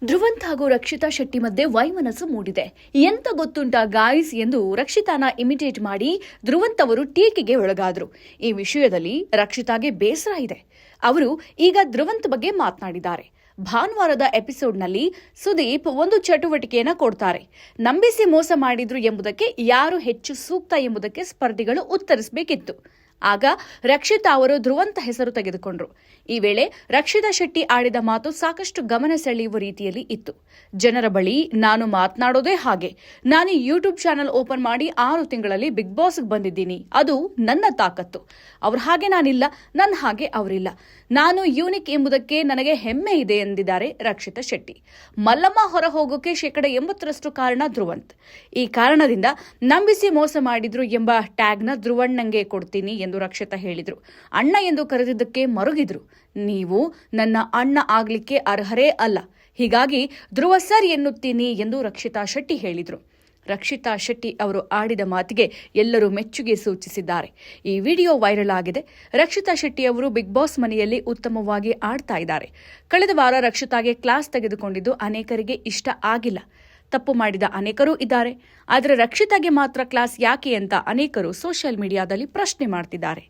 ಧ್ರುವಂತ್ ಹಾಗೂ ರಕ್ಷಿತಾ ಶೆಟ್ಟಿ ಮಧ್ಯೆ ವೈಮನಸ್ಸು ಮೂಡಿದೆ. ಎಂತ ಗೊತ್ತುಂಟಾ ಗಾಯ್ಸ್ ಎಂದು ರಕ್ಷಿತಾನ ಇಮಿಟೇಟ್ ಮಾಡಿ ಧ್ರುವಂತ್ ಅವರು ಟೀಕೆಗೆ ಒಳಗಾದ್ರು. ಈ ವಿಷಯದಲ್ಲಿ ರಕ್ಷಿತಾಗೆ ಬೇಸರ ಇದೆ. ಅವರು ಈಗ ಧ್ರುವಂತ್ ಬಗ್ಗೆ ಮಾತನಾಡಿದ್ದಾರೆ. ಭಾನುವಾರದ ಎಪಿಸೋಡ್ನಲ್ಲಿ ಸುದೀಪ್ ಒಂದು ಚಟುವಟಿಕೆಯನ್ನ ಕೊಡ್ತಾರೆ. ನಂಬಿಸಿ ಮೋಸ ಮಾಡಿದ್ರು ಎಂಬುದಕ್ಕೆ ಯಾರು ಹೆಚ್ಚು ಸೂಕ್ತ ಎಂಬುದಕ್ಕೆ ಸ್ಪರ್ಧಿಗಳು ಉತ್ತರಿಸಬೇಕಿತ್ತು. ಆಗ ರಕ್ಷಿತಾ ಅವರು ಧ್ರುವಂತ್ ಹೆಸರು ತೆಗೆದುಕೊಂಡ್ರು. ಈ ವೇಳೆ ರಕ್ಷಿತಾ ಶೆಟ್ಟಿ ಆಡಿದ ಮಾತು ಸಾಕಷ್ಟು ಗಮನ ಸೆಳೆಯುವ ರೀತಿಯಲ್ಲಿ ಇತ್ತು. ಜನರ ಬಳಿ ನಾನು ಮಾತನಾಡೋದೇ ಹಾಗೆ. ನಾನು ಯೂಟ್ಯೂಬ್ ಚಾನೆಲ್ ಓಪನ್ ಮಾಡಿ 6 ತಿಂಗಳಲ್ಲಿ ಬಿಗ್ ಬಾಸ್ಗೆ ಬಂದಿದ್ದೀನಿ. ಅದು ನನ್ನ ತಾಕತ್ತು. ಅವ್ರ ಹಾಗೆ ನಾನಿಲ್ಲ, ನನ್ನ ಹಾಗೆ ಅವರಿಲ್ಲ. ನಾನು ಯೂನಿಕ್ ಎಂಬುದಕ್ಕೆ ನನಗೆ ಹೆಮ್ಮೆ ಇದೆ ಎಂದಿದ್ದಾರೆ ರಕ್ಷಿತಾ ಶೆಟ್ಟಿ. ಮಲ್ಲಮ್ಮ ಹೊರ ಹೋಗೋಕೆ 80% ಕಾರಣ ಧ್ರುವಂತ್. ಈ ಕಾರಣದಿಂದ ನಂಬಿಸಿ ಮೋಸ ಮಾಡಿದ್ರು ಎಂಬ ಟ್ಯಾಗ್ನ ಧ್ರುವಣ್ಣಂಗೆ ಕೊಡ್ತೀನಿ ಎಂದು ರಕ್ಷಿತಾ ಹೇಳಿದ್ರು. ಅಣ್ಣ ಎಂದು ಕರೆದಿದ್ದಕ್ಕೆ ಮರುಗಿದ್ರು. ನೀವು ನನ್ನ ಅಣ್ಣ ಆಗ್ಲಿಕ್ಕೆ ಅರ್ಹರೇ ಅಲ್ಲ, ಹೀಗಾಗಿ ಧ್ರುವ ಸರ್ ಎನ್ನುತ್ತೀನಿ ಎಂದು ರಕ್ಷಿತಾ ಶೆಟ್ಟಿ ಹೇಳಿದ್ರು. ರಕ್ಷಿತಾ ಶೆಟ್ಟಿ ಅವರು ಆಡಿದ ಮಾತಿಗೆ ಎಲ್ಲರೂ ಮೆಚ್ಚುಗೆ ಸೂಚಿಸಿದ್ದಾರೆ. ಈ ವಿಡಿಯೋ ವೈರಲ್ ಆಗಿದೆ. ರಕ್ಷಿತಾ ಶೆಟ್ಟಿ ಅವರು ಬಿಗ್ ಬಾಸ್ ಮನೆಯಲ್ಲಿ ಉತ್ತಮವಾಗಿ ಆಡ್ತಾ ಇದ್ದಾರೆ. ಕಳೆದ ವಾರ ರಕ್ಷಿತಾಗೆ ಕ್ಲಾಸ್ ತೆಗೆದುಕೊಂಡಿದ್ದು ಅನೇಕರಿಗೆ ಇಷ್ಟ ಆಗಿಲ್ಲ. ತಪ್ಪು ಮಾಡಿದ ಅನೇಕರೂ ಇದ್ದಾರೆ. ಆದರೆ ರಕ್ಷಿತಾಗೆ ಮಾತ್ರ ಕ್ಲಾಸ್ ಯಾಕೆ ಅಂತ ಅನೇಕರು ಸೋಷಿಯಲ್ ಮೀಡಿಯಾದಲ್ಲಿ ಪ್ರಶ್ನೆ ಮಾಡ್ತಿದ್ದಾರೆ.